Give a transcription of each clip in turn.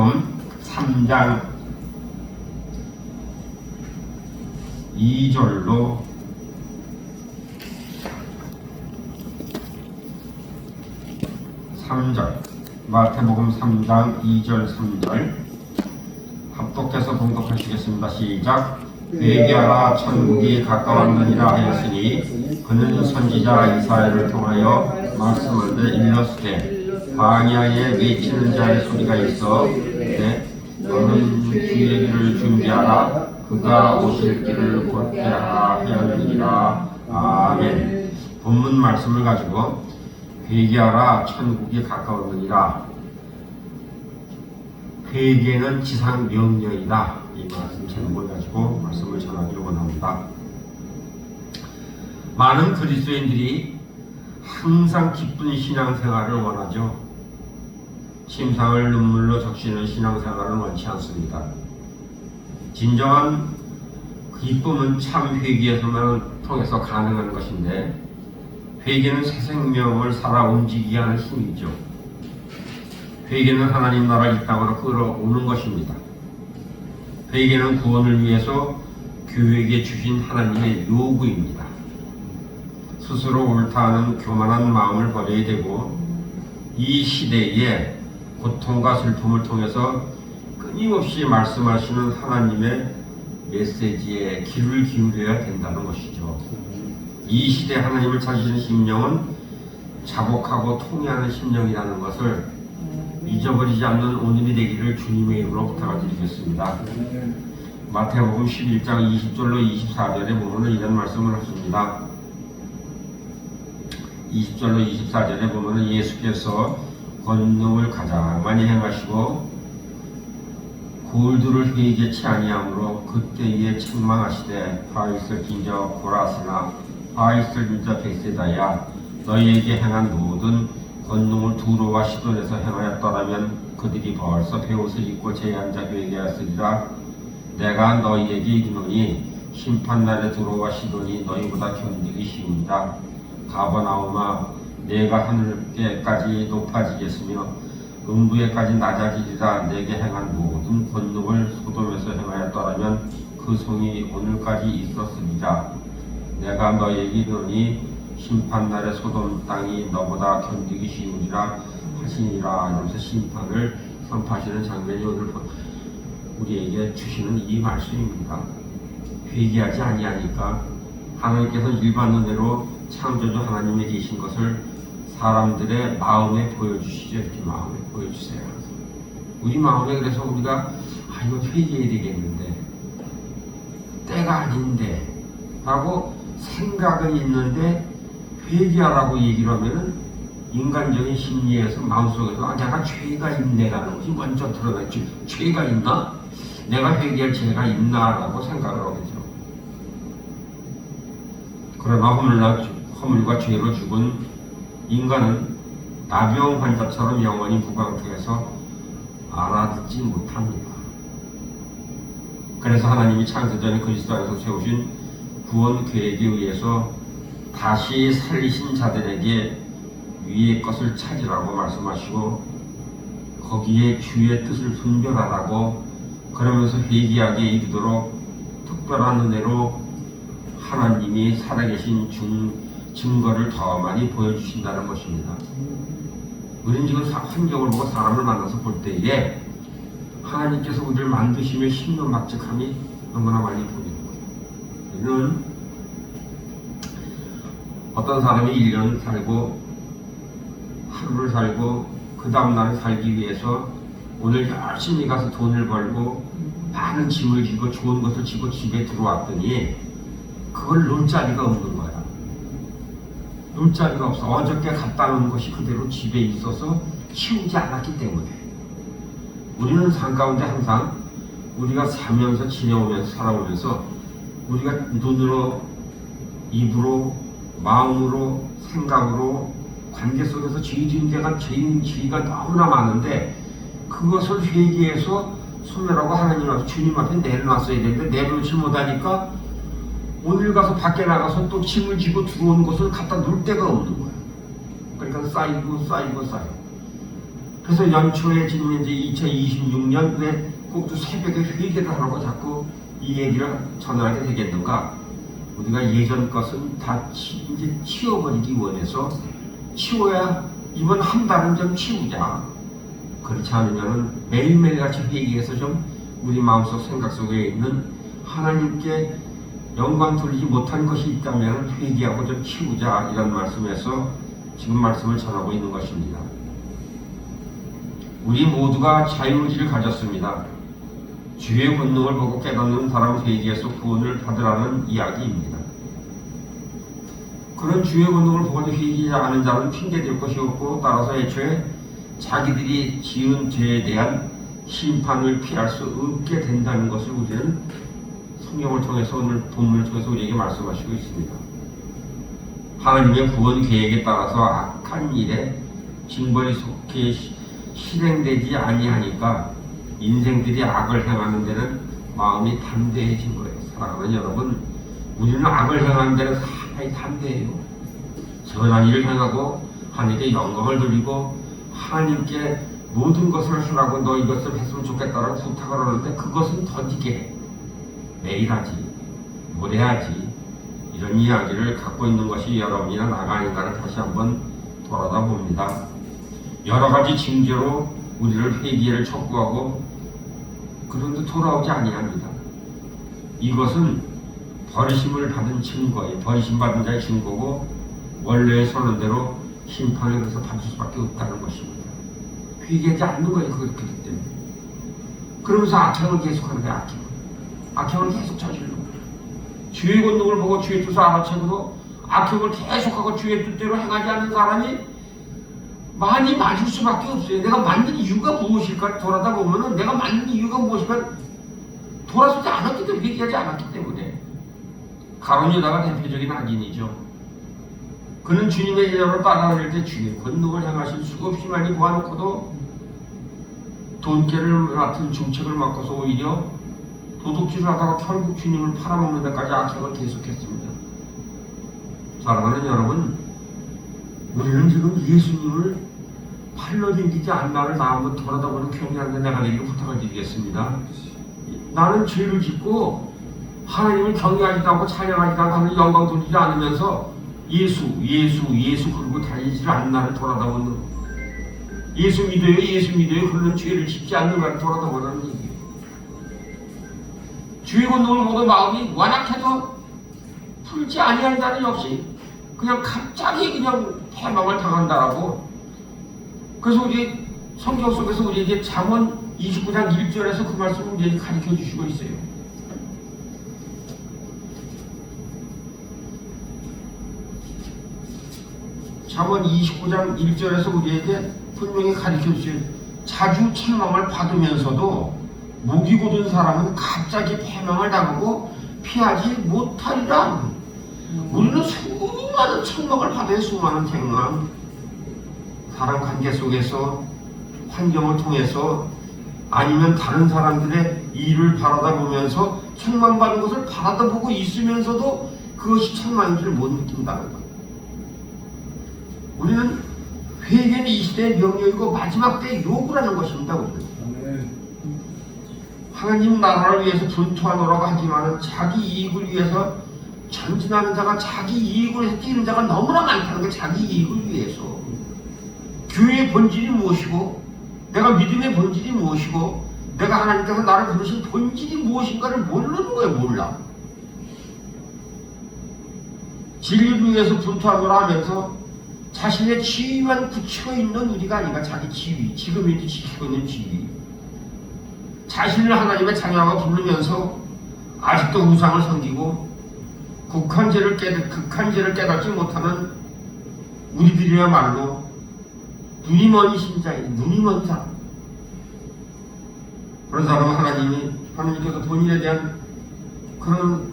마태복음 3장 2절로 3절, 마태복음 3장 2절 3절 합독해서 봉독하시겠습니다. 시작. 회개하라 천국이 가까웠느니라 하였으니 그는 선지자 이사야를 통하여 말씀하되 일렀으되 광야에 외치는 자의 소리가 있어 너는 주의 길을 준비하라 그가 오실 길을 곧게 하라 하였느니라. 아멘. 본문 말씀을 가지고 회개하라 천국이 가까웠느니라. 회개는 지상 명령이다. 이 말씀 제목을 가지고 말씀을 전하기를 원합니다. 많은 그리스도인들이 항상 기쁜 신앙생활을 원하죠. 침상을 눈물로 적시는 신앙생활은 원치 않습니다. 진정한 기쁨은 참 회개에서만 통해서 가능한 것인데, 회개는 새 생명을 살아 움직이게 하는 힘이죠. 회개는 하나님 나라 이 땅으로 끌어오는 것입니다. 회개는 구원을 위해서 교회에게 주신 하나님의 요구입니다. 스스로 옳다는 교만한 마음을 버려야 되고, 이 시대에 고통과 슬픔을 통해서 끊임없이 말씀하시는 하나님의 메시지에 귀를 기울여야 된다는 것이죠. 이 시대 하나님을 찾으시는 심령은 자복하고 통회하는 심령이라는 것을 잊어버리지 않는 오늘이 되기를 주님의 이름으로 부탁을 드리겠습니다. 마태복음 11장 20절로 24절에 보면 이런 말씀을 하십니다. 20절로 24절에 보면 예수께서 권능을 가장 많이 행하시고 골들을 회개치 아니하므로 그때에 책망하시되 화이슬 긴저 고라스나 화이슬 긴저 베세다야 너희에게 행한 모든 권능을 두로와 시돈에서 행하였더라면 그들이 벌써 베옷을 입고 제앉아 회개하였으리라. 내가 너희에게 이르노니 심판날에 두로와 시돈이 너희보다 견디기 쉬우니라. 가버나움아 내가 하늘께까지 높아지겠으며 음부에까지 낮아지리라. 내게 행한 모든 권능을 소돔에서 행하였더라면 그 성이 오늘까지 있었으리라. 내가 너희에게 이르노니 심판날에 소돔 땅이 너보다 견디기 쉬우니라 하시니라. 이러면서 심판을 선포하시는 장면이 오늘 우리에게 주시는 이 말씀입니다. 회개하지 아니하니까 하나님께서 일반 은혜로 창조주 하나님에 계신 것을 사람들의 마음에 보여주시죠. 이렇게 마음에 보여주세요. 우리 마음에 그래서 우리가 이거 회개해야 되겠는데 때가 아닌데 라고 생각은 있는데 회개하라고 얘기를 하면은 인간적인 심리에서 마음속에서 내가 죄가 있네라는 것이 먼저 드러나죠. 죄가 있나? 내가 회개할 죄가 있나? 라고 생각을 하겠죠. 그러나 허물과 죄로 죽은 인간은 나병 환자처럼 영원히 무광태에서 알아듣지 못합니다. 그래서 하나님이 창세전에 그리스도 안에서 세우신 구원 계획에 의해서 다시 살리신 자들에게 위의 것을 찾으라고 말씀하시고 거기에 주의 뜻을 분별하라고 그러면서 회개하게 이르도록 특별한 은혜로 하나님이 살아계신 증거를 더 많이 보여주신다는 것입니다. 우리는 지금 환경을 보고 사람을 만나서 볼 때에 하나님께서 우리를 만드시며 신명막직함이 너무나 많이 보이는 거예요. 우리는 어떤 사람이 1년 살고 하루를 살고 그 다음날을 살기 위해서 오늘 열심히 가서 돈을 벌고 많은 짐을 지고 좋은 것을 지고 집에 들어왔더니 그걸 놓을 자리가 없는 거야. 놓을 자리가 없어. 어저께 갖다 놓은 것이 그대로 집에 있어서 치우지 않았기 때문에. 우리는 삶 가운데 항상 우리가 살면서 지내오면서 살아오면서 우리가 눈으로 입으로 마음으로 생각으로 관계 속에서 죄진 데가 죄가 너무나 많은데 그것을 회개해서 소멸하고 하나님 앞에 주님 앞에 내려놨어야 되는데 내려놓지 못하니까 오늘 가서 밖에 나가서 또 짐을 지고 들어온 것을 갖다 놓을 데가 없는 거야. 그러니까 쌓이고 그래서 연초에 지금 이제 2026년 왜 꼭두 새벽에 회개를 하라고 자꾸 이 얘기를 전하게 되겠는가? 우리가 예전 것은 다 이제 치워버리기 원해서 치워야 이번 한 달은 좀 치우자. 그렇지 않으면 매일매일 같이 회개해서 좀 우리 마음속 생각 속에 있는 하나님께 영광 돌리지 못한 것이 있다면 회개하고 좀 치우자, 이런 말씀에서 지금 말씀을 전하고 있는 것입니다. 우리 모두가 자유의지를 가졌습니다. 주의 권능을 보고 깨닫는 사람 회개에서 구원을 받으라는 이야기입니다. 그런 주의 권능을 보고 회개하지 않은 자는 핑계댈 것이 없고, 따라서 애초에 자기들이 지은 죄에 대한 심판을 피할 수 없게 된다는 것을 우리는 성경을 통해서, 오늘 본문을 통해서 우리에게 말씀하시고 있습니다. 하나님의 구원 계획에 따라서 악한 일에 징벌이 속해 실행되지 아니하니까 인생들이 악을 행하는 데는 마음이 담대해진 거예요. 사랑하는 여러분, 우리는 악을 행하는 데는 상당히 담대해요. 선한 일을 행하고 하나님께 영광을 돌리고 하나님께 모든 것을 하라고, 너 이것을 했으면 좋겠다라고 부탁을 하는데 그것은 더디게 해. 매일 하지, 모레 하지, 이런 이야기를 갖고 있는 것이 여러분이나 나가 아닌가를 다시 한번 돌아다 봅니다. 여러 가지 징조로 우리를 회개를 촉구하고, 그런데 돌아오지 아니합니다. 이것은 버리심을 받은 증거예요. 버리심받은 자의 증거고, 원래의 선언대로 심판을 그래서 받을 수밖에 없다는 것입니다. 회개하지 않는 거예요. 그렇기 때문에. 그러면서 악행을 계속하는 거예요. 악행을 계속 저질러. 주의 권능을 보고 주의 뜻을 알아채고도 악행을 계속하고 주의 뜻대로 행하지 않는 사람이 많이 맞을 수밖에 없어요. 내가 만든 이유가 무엇일까 돌아다 보면은, 내가 만든 이유가 무엇일까 돌아서지 않았기 때문에, 회개하지 않았기 때문에. 가룟 유다가 대표적인 악인이죠. 그는 주님의 제자로 따라다닐 때 주의 권능을 행하실 수없이 많이 보아놓고도 돈깨를 맡은 중책을 맡고서 오히려 도둑질을 하다가 결국 주님을 팔아먹는 데까지 악행을 계속했습니다. 사랑하는 여러분, 우리는 지금 예수님을 팔로 댕기지 않나를 나 한번 돌아다보는 경외하는 내가 내게 부탁을 드리겠습니다. 나는 죄를 짓고 하나님을 경외하지도 않고 찬양하지도 않고 하나님 영광 돌리지 않으면서 예수 그러고 다니지를 않나를 돌아다보는, 예수 믿어요 그러는 죄를 짓지 않는가를 돌아다보는 얘기예요. 주의 권능을 보고 마음이 완악해서 풀지 아니한 자는 역시 그냥 갑자기 그냥 패망을 당한다라고. 그래서 우리 성경 속에서 우리에게 잠언 29장 1절에서 그 말씀을 우리에게 가르쳐 주시고 있어요. 잠언 29장 1절에서 우리에게 분명히 가르쳐 주세요. 자주 책망을 받으면서도 목이 곧은 사람은 갑자기 패망을 당하고 피하지 못하리라. 우리는 수많은 책망을 받아요. 수많은 책망. 사람 관계 속에서, 환경을 통해서, 아니면 다른 사람들의 일을 바라다 보면서 책망받는 것을 바라다 보고 있으면서도 그것이 책망인지를 못 느낀다는 것. 우리는 회개는 이 시대의 명령이고 마지막 때의 요구라는 것입니다. 우리는 하나님 나라를 위해서 분투하노라고 하지만 자기 이익을 위해서 전진하는 자가, 자기 이익을 위해서 뛰는 자가 너무나 많다는 게, 자기 이익을 위해서. 교회의 본질이 무엇이고, 내가 믿음의 본질이 무엇이고, 내가 하나님께서 나를 부르신 본질이 무엇인가를 모르는 거예요. 몰라. 진리를 위해서 분투하노라 하면서 자신의 지위만 굳히고 있는 우리가 아니라 자기 지위, 지금 이제 지키고 있는 지위, 자신을 하나님의 자녀라고 부르면서 아직도 우상을 섬기고 극한 죄를 깨닫지 못하는 우리들이야말로 눈이 먼 신자예요. 눈이 먼 사람. 그런 사람은 하나님께서 본인에 대한 그런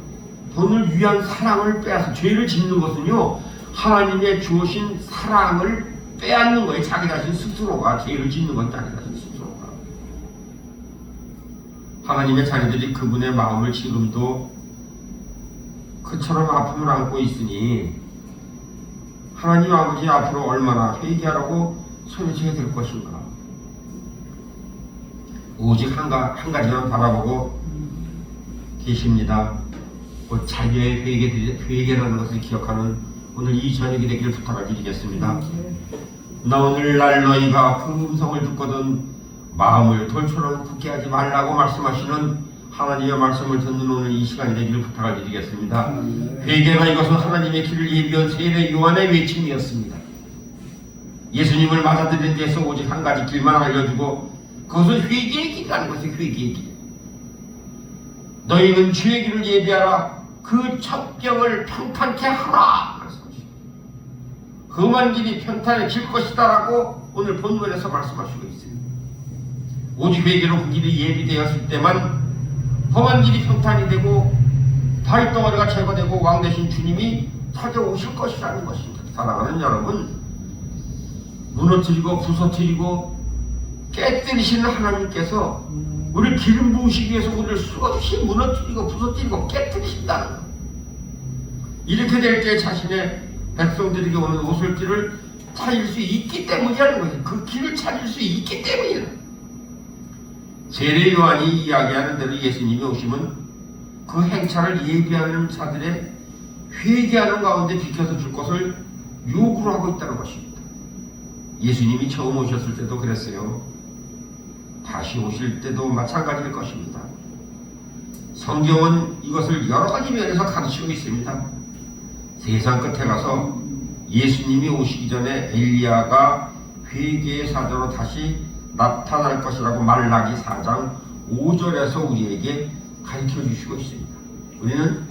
돈을 위한 사랑을 빼앗아, 죄를 짓는 것은요, 하나님의 주신 사랑을 빼앗는 거예요. 자기 자신 스스로가 죄를 짓는 건 자기 자신 스스로가. 하나님의 자녀들이 그분의 마음을 지금도 그처럼 아픔을 안고 있으니 하나님 아버지 앞으로 얼마나 회개하라고 소리쳐야 될 것인가. 오직 한 가지만 바라보고 계십니다. 곧 자기의 회개라는 것을 기억하는 오늘 이 저녁이 되기를 부탁을 드리겠습니다. 나 오늘날 너희가 그 음성을 듣거든 마음을 돌처럼 굳게 하지 말라고 말씀하시는 하나님의 말씀을 듣는 오늘 이 시간이 되기를 부탁을 드리겠습니다. 회개가 이것은 하나님의 길을 예비한 세례 요한의 외침이었습니다. 예수님을 맞아들인 데서 오직 한 가지 길만 알려주고 그것은 회개의 길이라는 것이 회개의 길. 너희는 주의 길을 예비하라. 그 첩경을 평탄케 하라. 험한 길이 평탄해질 것이다 라고 오늘 본문에서 말씀하시고 있어요. 오직 회개로 그 길이 예비되었을 때만 험한 길이 평탄이 되고 발덩어리가 제거되고 왕 대신 주님이 찾아오실 것이라는 것입니다. 사랑하는 여러분, 무너뜨리고 부서뜨리고 깨뜨리시는 하나님께서 우리를 기름 부으시기 위해서 우리를 수없이 무너뜨리고 부서뜨리고 깨뜨리신다는 것. 이렇게 될 때 자신의 백성들에게 오는 오솔길을 찾을 수 있기 때문이라는 거예요. 그 길을 찾을 수 있기 때문이에요. 세례 요한이 이야기하는 대로 예수님이 오시면 그 행차를 예비하는 자들의 회개하는 가운데 비켜서 줄 것을 요구를 하고 있다는 것입니다. 예수님이 처음 오셨을 때도 그랬어요. 다시 오실 때도 마찬가지일 것입니다. 성경은 이것을 여러 가지 면에서 가르치고 있습니다. 세상 끝에 가서 예수님이 오시기 전에 엘리야가 회개의 사자로 다시 나타날 것이라고 말라기 4장 5절에서 우리에게 가르쳐 주시고 있습니다. 우리는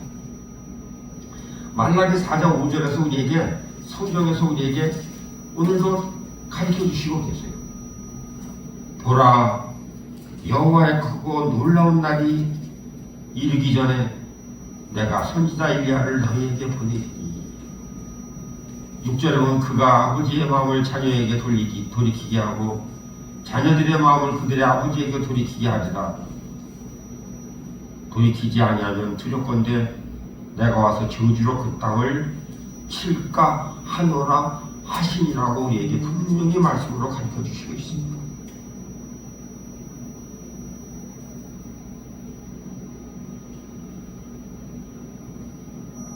말라기 4장 5절에서 우리에게 성경에서 우리에게 오늘도 가르쳐 주시고 계세요. 보라, 여호와의 크고 놀라운 날이 이르기 전에 내가 선지자 엘리야를 너희에게 보내리니. 6절에 보면 그가 아버지의 마음을 자녀에게 돌이키게 하고 자녀들의 마음을 그들의 아버지에게 돌이키게 하리라. 돌이키지 아니하면 두렵건대 내가 와서 저주로 그 땅을 칠까 하노라 하시니라고 우리에게 분명히 말씀으로 가르쳐 주시고 있습니다.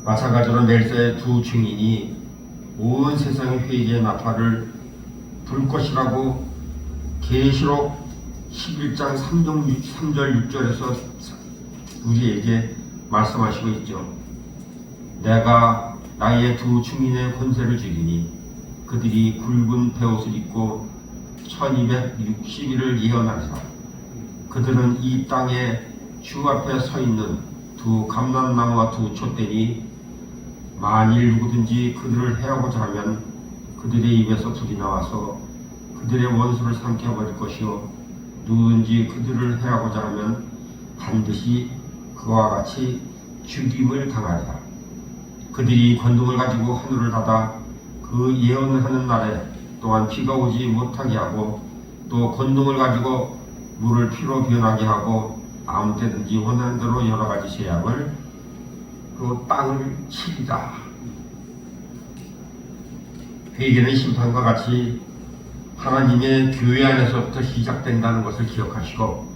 마찬가지로 멜사의 두 증인이 온 세상의 회개의 나팔을 불 것이라고 계시록 11장 3절 6절에서 우리에게 말씀하시고 있죠. 내가 나의 두 증인의 권세를 주리니 그들이 굵은 베옷을 입고 1260일을 예언하리라. 그들은 이 땅에 주 앞에 서 있는 두 감람나무와 두 촛대니 만일 누구든지 그들을 해하고자 하면 그들의 입에서 불이 나와서 그들의 원수를 삼켜버릴 것이요 누구든지 그들을 해하고자 하면 반드시 그와 같이 죽임을 당하리라. 그들이 권능을 가지고 하늘을 닫아 그 예언을 하는 날에 또한 비가 오지 못하게 하고 또 권능을 가지고 물을 피로 변하게 하고 아무 때든지 원하는 대로 여러 가지 제약을 그 땅을 치리라. 회개는 심판과 같이 하나님의 교회 안에서부터 시작된다는 것을 기억하시고,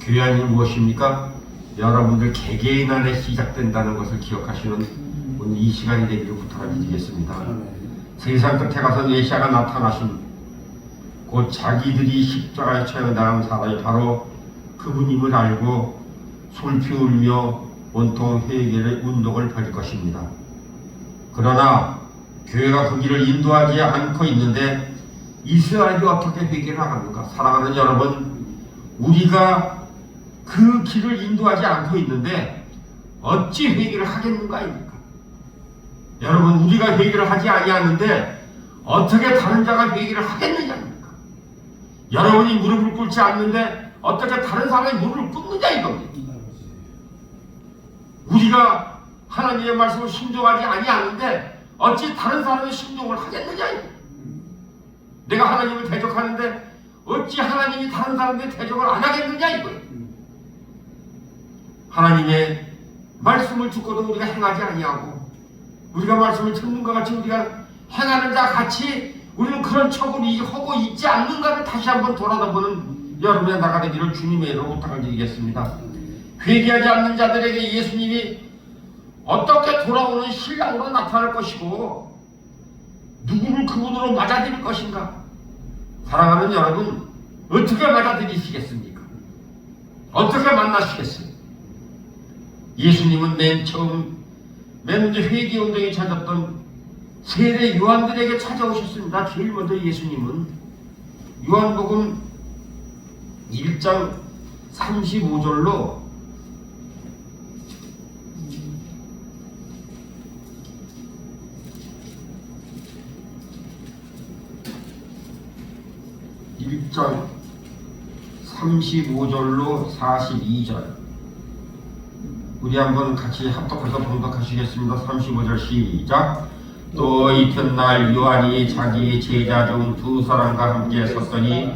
교회 안이 무엇입니까? 여러분들 개개인 안에 시작된다는 것을 기억하시는 오늘 이 시간이 되기를 부탁드리겠습니다. 세상 끝에 가서 메시아가 나타나신 곧 자기들이 십자가에 처형당한 사람이 바로 그분임을 알고 솔피 울며 온통 회개의 운동을 벌일 것입니다. 그러나 교회가 그 길을 인도하지 않고 있는데 이스라엘이 어떻게 회개를 하는가? 사랑하는 여러분, 우리가 그 길을 인도하지 않고 있는데 어찌 회개를 하겠는가입니까? 여러분, 우리가 회개를 하지 아니하는데 어떻게 다른 자가 회개를 하겠느냐입니까? 여러분이 무릎을 꿇지 않는데 어떻게 다른 사람이 무릎을 꿇느냐 이겁니다. 우리가 하나님의 말씀을 순종하지 아니하는데 어찌 다른 사람의 순종을 하겠느냐. 내가 하나님을 대적하는데 어찌 하나님이 다른 사람의 대적을 안 하겠느냐 이거예요. 하나님의 말씀을 듣고도 우리가 행하지 아니하고 우리가 말씀을 듣는 것 같이 우리가 행하는 자 같이 우리는 그런 척을 하고 있지 않는가를 다시 한번 돌아다보는 여러분의 나가 되기를 주님의 이름으로 부탁을 드리겠습니다. 회개하지 않는 자들에게 예수님이 어떻게 돌아오는 신랑으로 나타날 것이고 누구를 그분으로 맞아들일 것인가? 사랑하는 여러분, 어떻게 맞아들이시겠습니까? 어떻게 만나시겠어요? 예수님은 맨 먼저 회개운동이 찾았던 세례 요한들에게 찾아오셨습니다. 제일 먼저 예수님은 요한복음 1장 35절로 1장 35절로 42절 우리 한번 같이 합독해서 봉독하시겠습니다. 35절 시작. 또 이튿날 요한이 자기 제자 중 두 사람과 함께 섰더니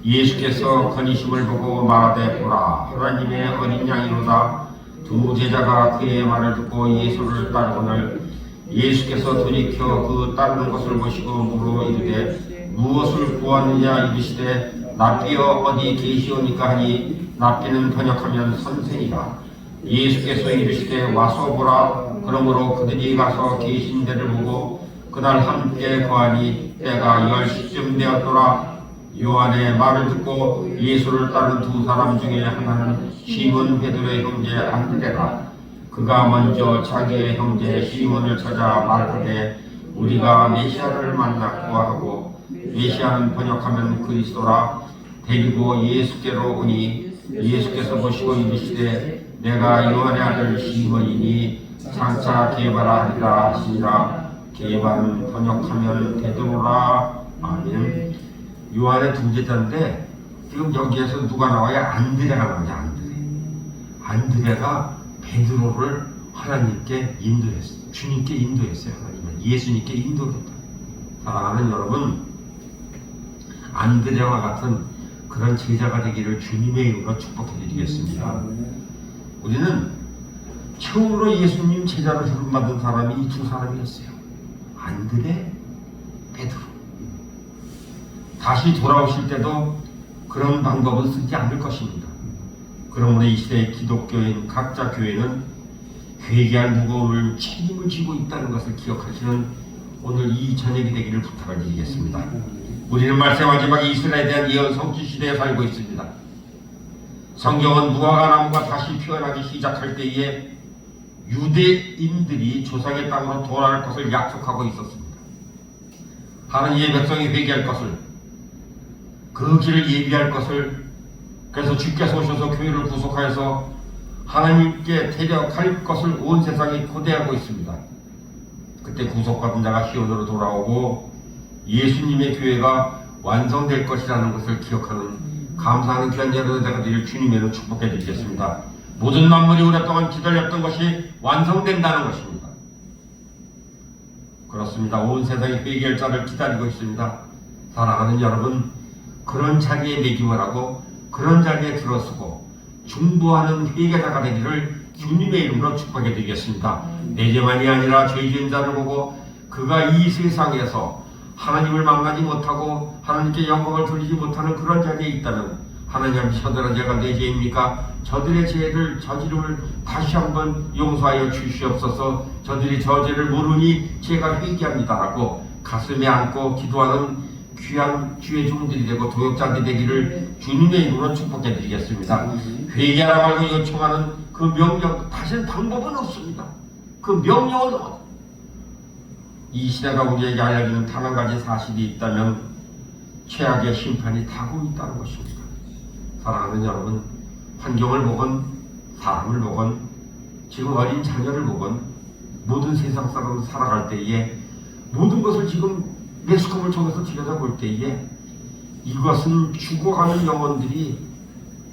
예수께서 건의심을 보고 말하되 보라 하나님의 어린 양이로다. 두 제자가 그의 말을 듣고 예수를 따르거늘 예수께서 돌이켜 그 따르는 것을 보시고 물어 이르되 무엇을 구하느냐 이르시되 랍비여 어디 계시오니까 하니 랍비는 번역하면 선생이라. 예수께서 이르시되 와서 보라. 그러므로 그들이 가서 계신 데를 보고 그날 함께 거하니 때가 10시쯤 되었더라. 요한의 말을 듣고 예수를 따른 두 사람 중에 하나는 시몬 베드로의 형제 안드레라. 그가 먼저 자기의 형제 시몬을 찾아 말하되 우리가 메시아를 만났고 하고 메시아는 번역하면 그리스도라. 데리고 예수께로 오니 예수께서 보시고 이르시되 내가 요한의 아들 시몬이니 장차 게바라 하리라 하시니라. 게바는 번역하면 베드로라. 아멘. 요한의 두 제자인데 지금 여기에서 누가 나와요? 안드레가 나와요. 안드레가 베드로를 하나님께 인도했어요. 주님께 인도했어요. 하나님은 예수님께 인도했다. 사랑하는 여러분, 안드레와 같은 그런 제자가 되기를 주님의 이름으로 축복해 드리겠습니다. 우리는 처음으로 예수님 제자로 부름받은 사람이 이 두 사람이었어요. 안드레, 베드로. 다시 돌아오실 때도 그런 방법은 쓰지 않을 것입니다. 그러므로 이 시대의 기독교인 각자 교회는 회개할 무거움을 책임을 지고 있다는 것을 기억하시는 오늘 이 저녁이 되기를 부탁을 드리겠습니다. 우리는 말세 마지막 이스라엘에 대한 예언 성취 시대에 살고 있습니다. 성경은 무화과 나무가 다시 피어나기 시작할 때에 유대인들이 조상의 땅으로 돌아갈 것을 약속하고 있었습니다. 하나님의 백성이 회개할 것을, 그 길을 예비할 것을, 그래서 주께서 오셔서 교회를 구속하여서 하나님께 데려갈 것을 온 세상이 고대하고 있습니다. 그때 구속받은 자가 시온으로 돌아오고 예수님의 교회가 완성될 것이라는 것을 기억하는 감사하는 귀한 여러분들 되기를 주님의 축복해 드리겠습니다. 모든 만물이 오랫동안 기다렸던 것이 완성된다는 것입니다. 그렇습니다. 온 세상이 회개할 자를 기다리고 있습니다. 사랑하는 여러분, 그런 자리에 매김을 하고 그런 자리에 들어서고 중보하는 회개자가 되기를 주님의 이름으로 축복해 드리겠습니다. 내 죄만이 아니라 죄 지은 자를 보고 그가 이 세상에서 하나님을 만나지 못하고 하나님께 영광을 돌리지 못하는 그런 자리에 있다면 하나님 저들의 죄가 내 죄입니까? 저들의 죄를 저지름을 다시 한번 용서하여 주시옵소서. 저들이 저 죄를 모르니 제가 회개합니다라고 가슴에 안고 기도하는 귀한 주의 종들이 되고 도역자들이 되기를 주님의 이름으로 축복해 드리겠습니다. 회개하라 말고 요청하는 그 명령, 다시는 방법은 없습니다. 그 명령은 이 시대가 우리에게 알려주는 단 한 가지 사실이 있다면 최악의 심판이 타고 있다는 것입니다. 사랑하는 여러분, 환경을 보건 사람을 보건 지금 어린 자녀를 보건 모든 세상 사람을 살아갈 때에 모든 것을 지금 매스컴을 통해서 들여다볼 때에 이것은 죽어가는 영혼들이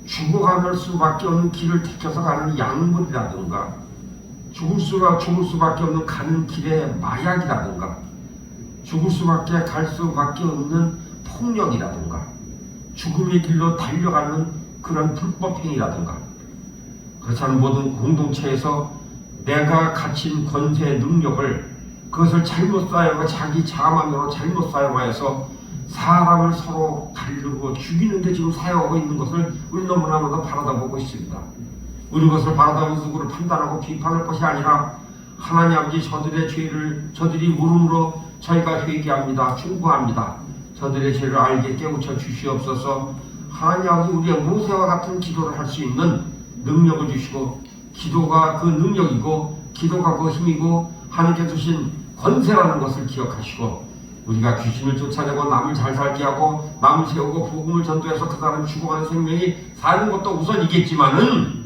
죽어갈 수밖에 없는 길을 택해서 가는 약물이라든가 죽을 수밖에 없는 가는 길의 마약이라든가 갈 수밖에 없는 폭력이라든가 죽음의 길로 달려가는 그런 불법행위라든가 그렇지 않은 모든 공동체에서 내가 가진 권세 능력을 그것을 잘못 사용하고 자기 자만으로 잘못 사용하여서 사람을 서로 가르고 죽이는데 지금 사용하고 있는 것을 우리 너무나도 바라다보고 있습니다. 우리 것을 바라다보면서 그를 판단하고 비판할 것이 아니라 하나님 아버지 저들의 죄를 저들이 물음으로 저희가 회개합니다. 충고합니다. 저들의 죄를 알게 깨우쳐 주시옵소서. 하나님 아버지 우리의 모세와 같은 기도를 할 수 있는 능력을 주시고 기도가 그 능력이고 기도가 그 힘이고 하나님께 주신 권세라는 것을 기억하시고 우리가 귀신을 쫓아내고 남을 잘 살게 하고 남을 세우고 복음을 전도해서 그 사람 죽어가는 생명이 사는 것도 우선이겠지만은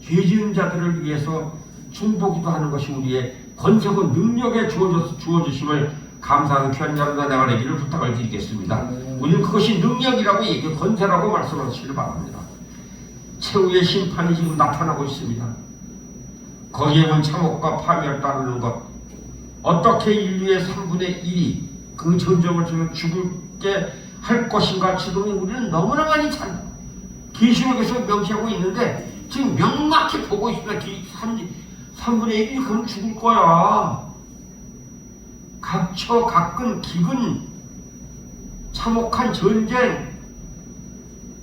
죄 지은 자들을 위해서 중보기도 하는 것이 우리의 권세고 능력에 주어주심을 감사하는 귀한 자로다 내가 되기를 부탁을 드리겠습니다. 우리는 그것이 능력이라고 얘기 권세라고 말씀하시길 바랍니다. 최후의 심판이 지금 나타나고 있습니다. 거기에 본 참혹과 파멸 따르는 것 어떻게 인류의 3분의 1이 그 전쟁을 통해 죽게 할 것인가 지금 우리는 너무나 많이 잘 계시록에서 명시하고 있는데 지금 명확히 보고 있습니다. 3분의 1이 그럼 죽을 거야. 각처 각근 기근 참혹한 전쟁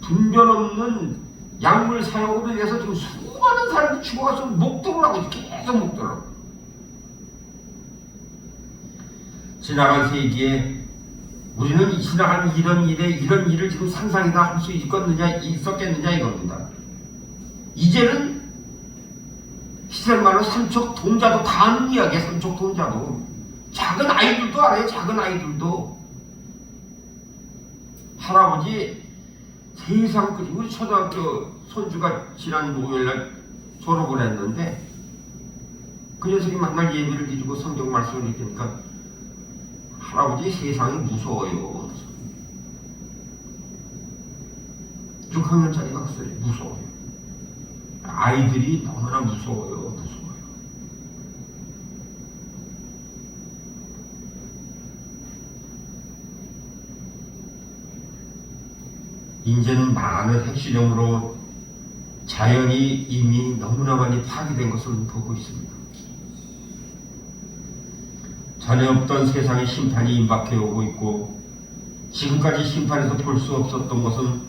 분별 없는 약물 사용으로 인해서 지금 수많은 사람들이 죽어가서 목도를 하고 있어. 계속 목도를 하고. 지나간 세기에 우리는 지나간 이런 일을 지금 상상이나 할 수 있었겠느냐 이겁니다. 이제는 시대말로 삼척 동자도 다 아는 이야기야. 삼척 동자도 작은 아이들도 알아요. 작은 아이들도 할아버지 세상 끝이 우리 초등학교 손주가 지난 목요일날 졸업을 했는데 그 녀석이 만날 예배를 드리고 성경 말씀을 읽으니까 할아버지 세상이 무서워요. 6학년짜리가 그랬어요. 무서워요. 아이들이 너무나 무서워요. 이제는 많은 핵실험으로 자연이 이미 너무나 많이 파괴된 것을 보고 있습니다. 전에 없던 세상의 심판이 임박해 오고 있고 지금까지 심판에서 볼 수 없었던 것은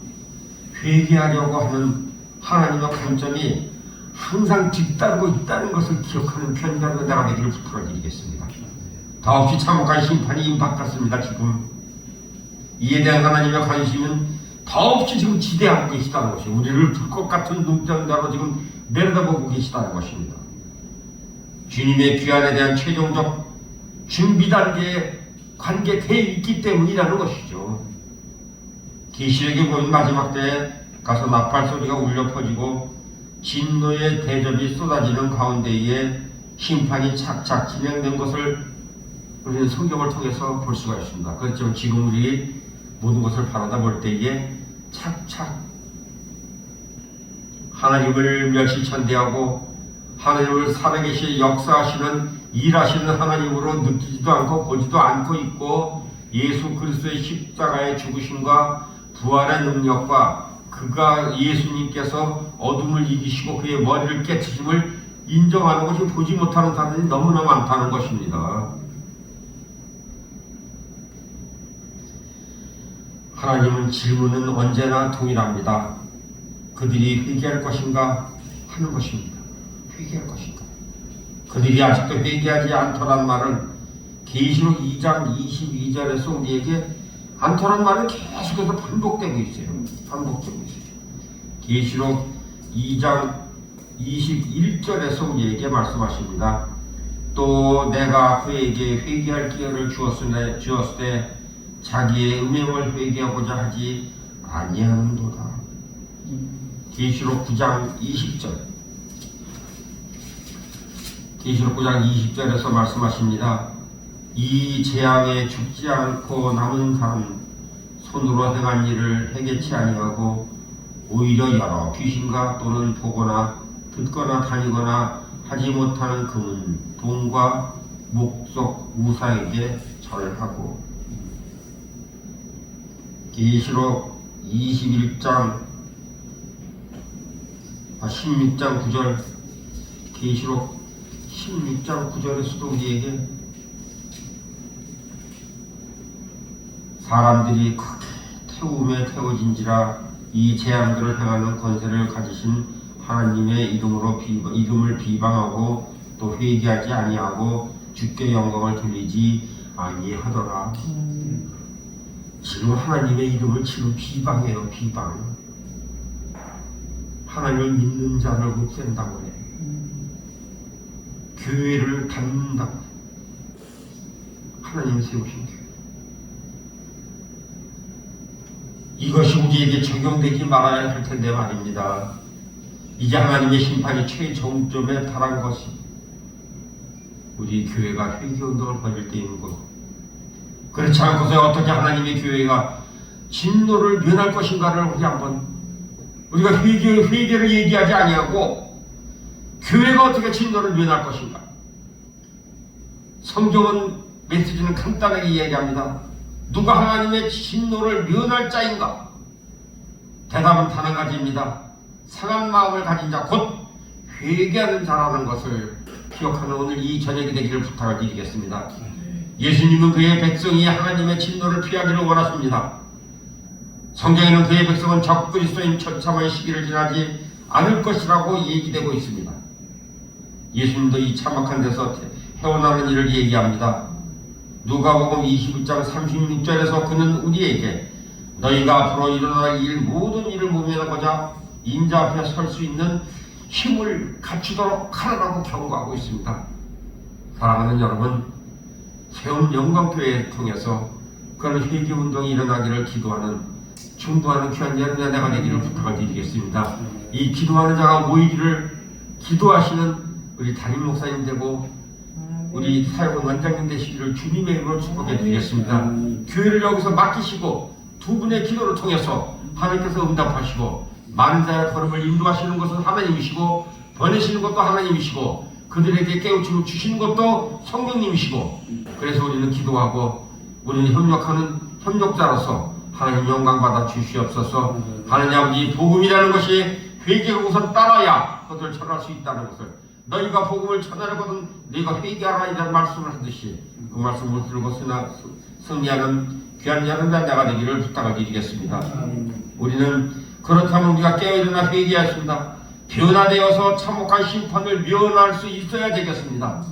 회개하려고 하는 하나님의 관점이 항상 뒤따르고 있다는 것을 기억하는 편이라고 내가 되기를 부탁드리겠습니다. 더없이 참혹한 심판이 임박했습니다. 지금 이에 대한 하나님의 관심은 더없이 지금 지대하고 계시다는 것이 우리를 불꽃 같은 눈동자로 지금 내려다보고 계시다는 것입니다. 주님의 귀환에 대한 최종적 준비 단계에 관계되어 있기 때문이라는 것이죠. 계시록에 보면 마지막 때에 가서 나팔 소리가 울려 퍼지고 진노의 대접이 쏟아지는 가운데에 심판이 착착 진행된 것을 우리는 성경을 통해서 볼 수가 있습니다. 그렇지만 지금 우리 모든 것을 바라다 볼 때에 착착 하나님을 멸시천대하고 하나님을 살아계시 역사하시는 일하시는 하나님으로 느끼지도 않고 보지도 않고 있고 예수 그리스도의 십자가의 죽으심과 부활의 능력과 그가 예수님께서 어둠을 이기시고 그의 머리를 깨트심을 인정하는 것이 보지 못하는 사람들이 너무나 많다는 것입니다. 하나님은 질문은 언제나 동일합니다. 그들이 회개할 것인가 하는 것입니다. 회개할 것인가. 그들이 아직도 회개하지 않더란 말은 계시록 2장 22절에서 우리에게 않더란 말은 계속해서 반복되고 있어요. 반복되고 있어요. 계시록 2장 21절에서 우리에게 말씀하십니다. 또 내가 그에게 회개할 기회를 주었을 때 자기의 음행을 회개하고자 하지 아니하는도다. 계시록 9장 20절. 계시록 9장 20절에서 말씀하십니다. 이 재앙에 죽지 않고 남은 사람 손으로 행한 일을 해결치 아니하고 오히려 여러 귀신과 또는 보거나 듣거나 다니거나 하지 못하는 금은 돈과 목석 우사에게 절하고. 계시록 16장 9절. 계시록 16장 9절에서도 우리에게 사람들이 크게 태움에 태워진지라 이 재앙들을 행하는 권세를 가지신 하나님의 이름을 비방하고 또 회개하지 아니하고 주께 영광을 돌리지 아니하더라. 지금 하나님의 이름을 지금 비방해요. 비방. 하나님을 믿는 자를 없앤다고 해. 교회를 닫는다고 해. 하나님이 세우신 교회. 이것이 우리에게 적용되지 말아야 할 텐데 말입니다. 이제 하나님의 심판이 최종점에 달한 것이 우리 교회가 회개운동을 벌일 때인 것. 그렇지 않고서 어떻게 하나님의 교회가 진노를 면할 것인가를 우리가 회개를 얘기하지 아니하고 교회가 어떻게 진노를 면할 것인가. 성경은 메시지는 간단하게 이야기합니다. 누가 하나님의 진노를 면할 자인가? 대답은 단 한 가지입니다. 상한 마음을 가진 자, 곧 회개하는 자라는 것을 기억하는 오늘 이 저녁이 되기를 부탁을 드리겠습니다. 예수님은 그의 백성이 하나님의 진노를 피하기를 원하십니다. 성경에는 그의 백성은 적 그리스도인 처참한 시기를 지나지 않을 것이라고 얘기되고 있습니다. 예수님도 이 참혹한 데서 헤어나는 일을 얘기합니다. 누가복음 21장 36절에서 그는 우리에게 너희가 앞으로 일어날 모든 일을 모면하고자 인자 앞에 설 수 있는 힘을 갖추도록 하라고 경고하고 있습니다. 사랑하는 여러분, 세운 영광교회를 통해서 그런 회개운동이 일어나기를 기도하는 중보하는 귀한 여러분의 내가 되기를 부탁을 드리겠습니다. 이 기도하는 자가 모이기를 기도하시는 우리 담임 목사님 되고 우리 사역원 원장님 되시기를 주님의 이름으로 축복해 드리겠습니다. 교회를 여기서 맡기시고 두 분의 기도를 통해서 하나님께서 응답하시고 많은 자의 걸음을 인도하시는 것은 하나님이시고 보내시는 것도 하나님이시고 그들에게 깨우침을 주시는 것도 성령님이시고 그래서 우리는 기도하고 우리는 협력하는 협력자로서 하나님 영광 받아 주시옵소서. 하나님 아버지, 복음이라는 것이 회개를 우선 따라야 그것을 전할 수 있다는 것을, 너희가 복음을 전하려거든 네가 회개하라 이라는 말씀을 하듯이 그 말씀을 들고 승리하는 귀한 여러분 내가 되기를 부탁을 드리겠습니다. 우리는 그렇다면 우리가 깨어일어나 회개하였습니다. 변화되어서 참혹한 심판을 면할 수 있어야 되겠습니다.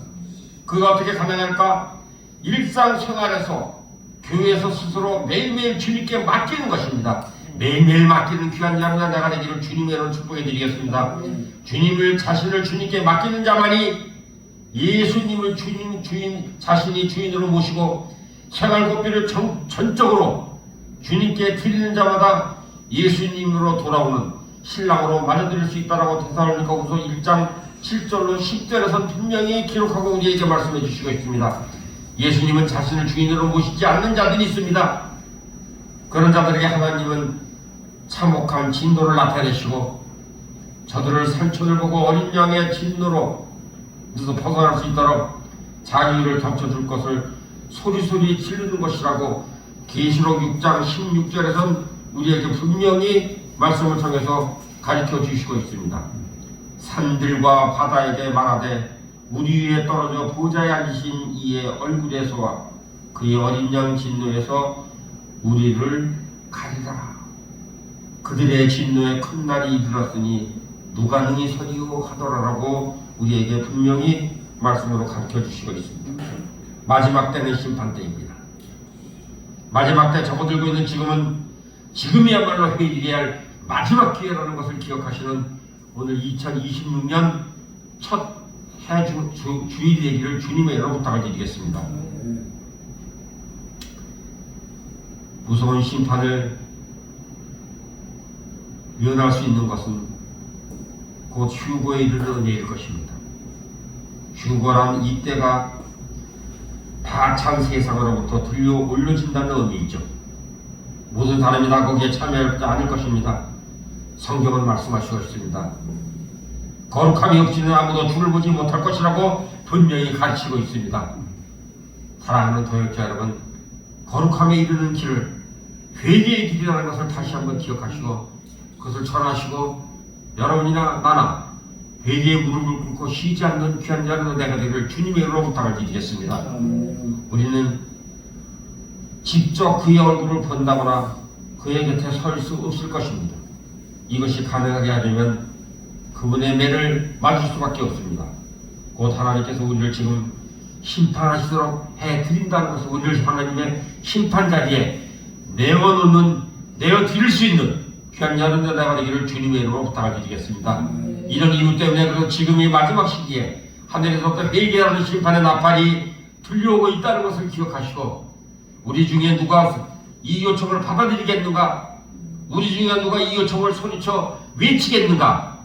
그가 어떻게 가능할까? 일상생활에서 교회에서 스스로 매일매일 주님께 맡기는 것입니다. 매일매일 맡기는 귀한 양자 내가 되기를 주님의 이름으로 축복해 드리겠습니다. 주님을 자신을 주님께 맡기는 자만이 예수님을 자신이 주인으로 모시고 생활고비를 전적으로 주님께 드리는 자마다 예수님으로 돌아오는 신랑으로 맞아들일 수 있다라고 데살로니가후서 1장 7절로 10절에서 분명히 기록하고 우리에게 말씀해 주시고 있습니다. 예수님은 자신을 주인으로 모시지 않는 자들이 있습니다. 그런 자들에게 하나님은 참혹한 진노를 나타내시고 저들을 상처를 보고 어린 양의 진노로 벗어날 수 있도록 자기를 덮쳐줄 것을 소리소리 지르는 것이라고 계시록 6장 16절에선 우리에게 분명히 말씀을 통해서 가르쳐 주시고 있습니다. 산들과 바다에게 말하되 우리 위에 떨어져 보좌에 앉으신 이의 얼굴에서와 그의 어린 양 진노에서 우리를 가리라. 그들의 진노의 큰 날이 이르렀으니 누가 능히 서리요 하더라라고 우리에게 분명히 말씀으로 가르쳐 주시고 있습니다. 마지막 때는 심판 때입니다. 마지막 때 접어들고 있는 지금이야말로 회개해야 할 마지막 기회라는 것을 기억하시는 오늘 2026년 첫 주일이 되기를 주님의 이름으로 부탁을 드리겠습니다. 무서운 심판을 면할 수 있는 것은 곧 휴거에 이르는 은혜일 것입니다. 휴거란 이때가 다찬 세상으로부터 들려 올려진다는 의미이죠. 모든 사람이 다 거기에 참여하지 않을 것입니다. 성경은 말씀하시고 있습니다. 거룩함이 없이는 아무도 주를 보지 못할 것이라고 분명히 가르치고 있습니다. 사랑하는 도역자 여러분, 거룩함에 이르는 길을 회개의 길이라는 것을 다시 한번 기억하시고 그것을 전하시고 여러분이나 나나 회개의 무릎을 꿇고 쉬지 않는 귀한 여러분의 내가 되기를 주님의 이름으로 부탁을 드리겠습니다. 우리는 직접 그의 얼굴을 본다거나 그의 곁에 설 수 없을 것입니다. 이것이 가능하게 하려면 그분의 매를 맞을 수밖에 없습니다. 곧 하나님께서 우리를 지금 심판하시도록 해드린다는 것은 우리를 하나님의 심판 자리에 내어드릴 수 있는 귀한 여름 연애가 되기를 주님의 이름으로 부탁을 드리겠습니다. 이런 이유 때문에 그래서 지금 이 마지막 시기에 하늘에서부터 회개하는 심판의 나팔이 들려오고 있다는 것을 기억하시고, 우리 중에 누가 이 요청을 받아들이겠는가, 우리 중에 누가 이 요청을 소리쳐 외치겠는가,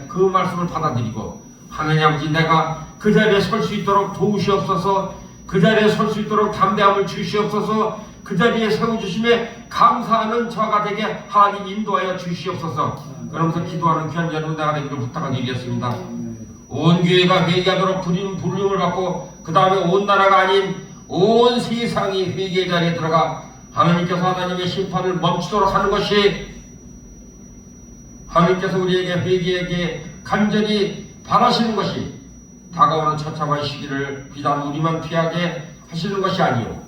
그 말씀을 받아들이고 하나님 아버지, 내가 그 자리에 설 수 있도록 도우시옵소서, 그 자리에 설 수 있도록 담대함을 주시옵소서, 그 자리에 세워주심에 감사하는 저가 되게 하나님 인도하여 주시옵소서. 그러면서 기도하는 귀한 여러분 나가 되기를 부탁드리겠습니다. 온 교회가 회개하도록 부름을 받고 그 다음에 온 나라가 아닌 온 세상이 회개의 자리에 들어가 하나님께서 하나님의 심판을 멈추도록 하는 것이, 하나님께서 우리에게 회개에게 간절히 바라시는 것이, 다가오는 처참한 시기를 비단 우리만 피하게 하시는 것이 아니요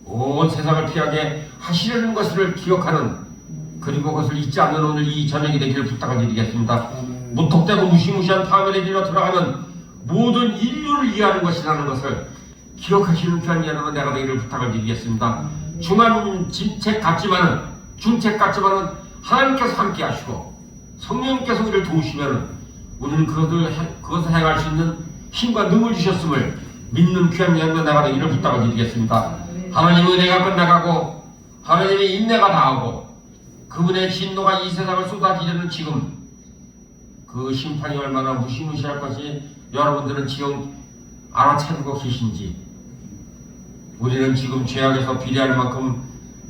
온 세상을 피하게 하시려는 것을 기억하는, 그리고 그것을 잊지 않는 오늘 이 저녁이 되기를 부탁을 드리겠습니다. 무턱대고 무시무시한 파멸의 길로 들어가는 모든 인류를 이해하는 것이라는 것을 기억하시는 귀한 여러분 내가 되기를 부탁을 드리겠습니다. 중한 진책 같지만은 하나님께서 함께 하시고 성령님께서 우리를 도우시면은 우리는 그것을 행할 수 있는 힘과 능을 주셨음을 믿는 귀한 여러분 내가 되기를 부탁을 드리겠습니다. 하나님의 은혜가 끝나가고 하나님의 인내가 다하고 그분의 진노가 이 세상을 쏟아지려는 지금, 그 심판이 얼마나 무시무시할 것이 여러분들은 지금 알아차리고 계신지, 우리는 지금 죄악에서 비례할 만큼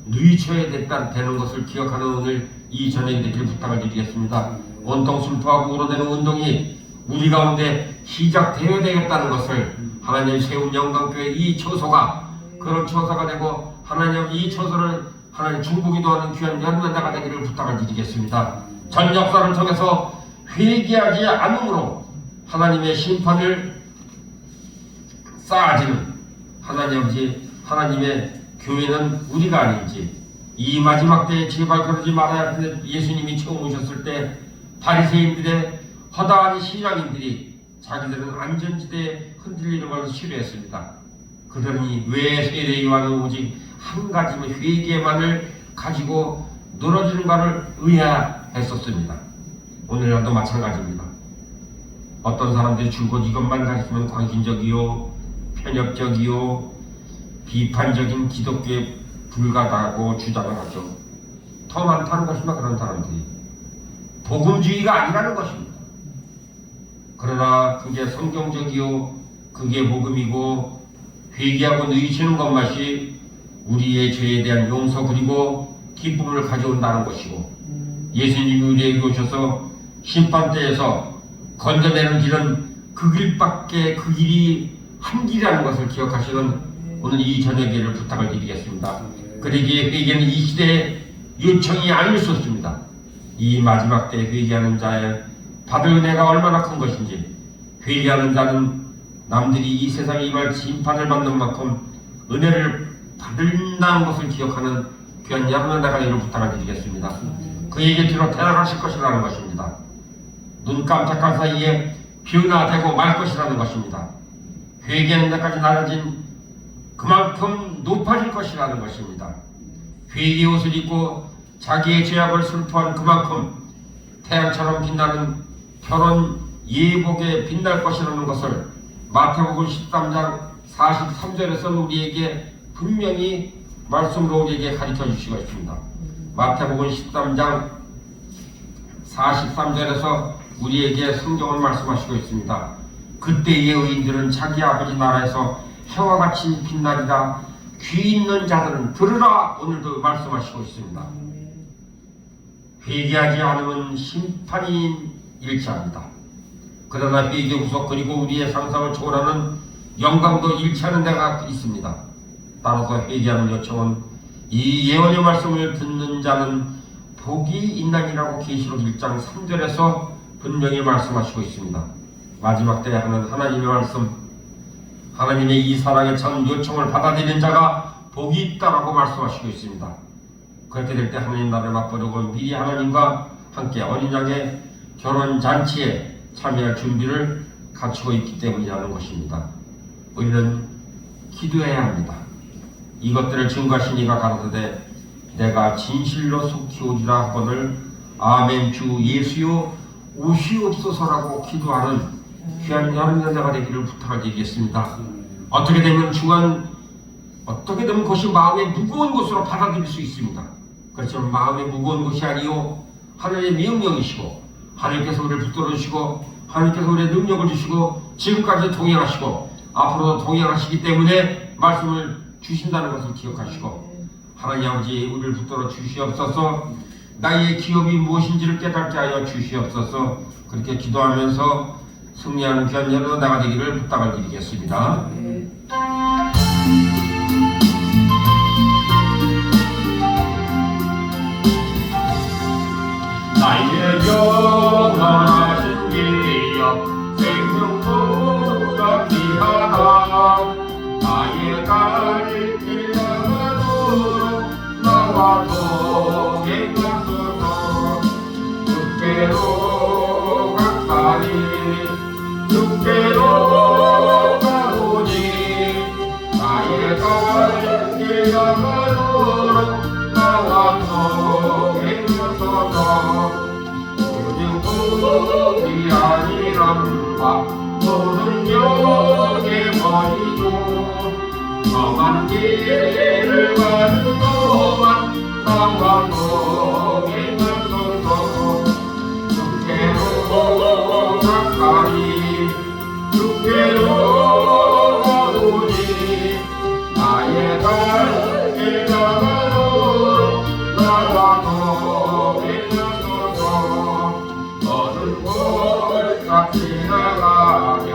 누이쳐야 되는 것을 기억하는 오늘 이 저녁이 되길 부탁을 드리겠습니다. 온통 슬퍼하고 울어대는 운동이 우리 가운데 시작되어야 되겠다는 것을 하나님 세운 영광교회 이 처소가 그런 처소가 되고, 하나님 이 처소를 하나님 중보기도 하는 귀한 연단자가 되기를 부탁을 드리겠습니다. 전 역사를 통해서 회개하지 않음으로 하나님의 심판을 쌓아지는 하나님 아버지, 하나님의 교회는 우리가 아닌지, 이 마지막 때에 제발 그러지 말아야 하는데, 예수님이 처음 오셨을 때 바리새인들의 허다한 신앙인들이 자기들은 안전지대에 흔들리는 것을 싫어했습니다. 그들이 왜 세례 요한은 오직 한 가지면 회개만을 가지고 늘어지는가를 의아했었습니다. 오늘날도 마찬가지입니다. 어떤 사람들이 줄곧 이것만 가르치면 광신적이요, 편협적이요, 비판적인 기독교에 불과하다고 주장을 하죠. 더 많다는 것입니다. 그런 사람들이 복음주의가 아니라는 것입니다. 그러나 그게 성경적이요, 그게 복음이고, 회개하고 누이치는 것만이 우리의 죄에 대한 용서 그리고 기쁨을 가져온다는 것이고, 예수님이 우리에게 오셔서 심판대에서 건져내는 길은 그 길밖에, 그 길이 한 길이라는 것을 기억하시는 오늘 이 저녁에를 부탁을 드리겠습니다. 그러기에 회개는 이 시대의 요청이 아닐 수 없습니다. 이 마지막 때 회개하는 자의 받을 은혜가 얼마나 큰 것인지, 회개하는 자는 남들이 이 세상에 임할 심판을 받는 만큼 은혜를 받는다는 것을 기억하는 귀한 여러분의 나가기를 부탁을 드리겠습니다. 그에게 뒤로 데려가실 것이라는 것입니다. 눈 깜짝할 사이에 변화되고 말 것이라는 것입니다. 회개하는 데까지 낮아진 그만큼 높아질 것이라는 것입니다. 회개의 옷을 입고 자기의 죄악을 슬퍼한 그만큼 태양처럼 빛나는 결혼 예복에 빛날 것이라는 것을 마태복음 13장 43절에서 우리에게 분명히 말씀으로 우리에게 가르쳐 주시고 있습니다. 마태복음 13장 43절에서 우리에게 성경을 말씀하시고 있습니다. 그때의 의인들은 자기 아버지 나라에서 해와 같이 빛나리라. 귀 있는 자들은 들으라. 오늘도 말씀하시고 있습니다. 회개하지 않으면 심판이 일치합니다. 그러나 회개 후속 그리고 우리의 상상을 초월하는 영광도 일치하는 데가 있습니다. 따라서 회개하는 요청은 이 예언의 말씀을 듣는 자는 복이 있나니라고 계시록 1장 3절에서 분명히 말씀하시고 있습니다. 마지막 때에 하는 하나님의 말씀, 하나님의 이 사랑의 참 요청을 받아들이는 자가 복이 있다라고 말씀하시고 있습니다. 그렇게 될 때 하나님 나라를 맛보려고 미리 하나님과 함께 어린 양의 결혼 잔치에 참여할 준비를 갖추고 있기 때문이라는 것입니다. 우리는 기도해야 합니다. 이것들을 증거하신 이가 가라사대 내가 진실로 속히 오리라 하거늘 아멘 주 예수여 오시옵소서라고 기도하는 귀한 여름 여자가 되기를 부탁을 드리겠습니다. 어떻게 되면 그것이 마음의 무거운 것으로 받아들일 수 있습니다. 그렇지만 마음의 무거운 것이 아니요 하나님의 명령이시고 하나님께서 우리를 붙들어 주시고 하나님께서 우리의 능력을 주시고 지금까지 동행하시고 앞으로도 동행하시기 때문에 말씀을 주신다는 것을 기억하시고 하나님 아버지 우리를 붙들어 주시옵소서. 나의 기업이 무엇인지를 깨닫게 하여 주시옵소서. 그렇게 기도하면서 승리하는 귀한 여러 나가 되기를 부탁을 드리겠습니다. 나의 영원하신 길이여 생명보다 귀하다. 나의 갈 길 나가도록 나와 동행하소서. 주께로 가까이 주께로 가오니 나의 갈 길 나가도록 나와 동행하소서. 우리 아니란바 모든 영에 버리고 험한 길을 가는 동안 나와 동행하소서. 주께로 가까이 주께로 가오니 나의 갈 길 나가도록 나와 같이 나가며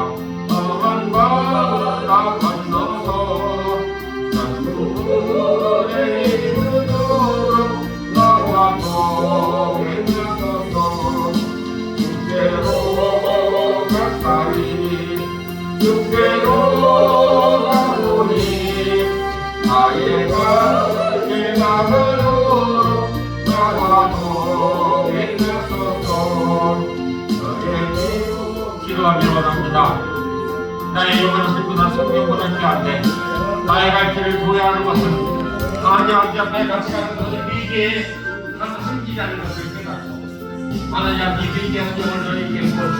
험한 바다 건너서 전부에 이르도록 나와 동행하소서. 주께로 가까이 주께로 가오니 나의 갈 길 나가도록 나와 동행하소서. 기도하며 원합니다. 나의 영혼은 슬프나 성경보다 귀한데 나의 갈 길을 도야하는 것은 하나님 앞에 같이 가는 것을 미개에 가서 숨기지 않는 것을 깨닫고 하나님 앞에 미개한 영혼을 너희에게 부어주시옵소서.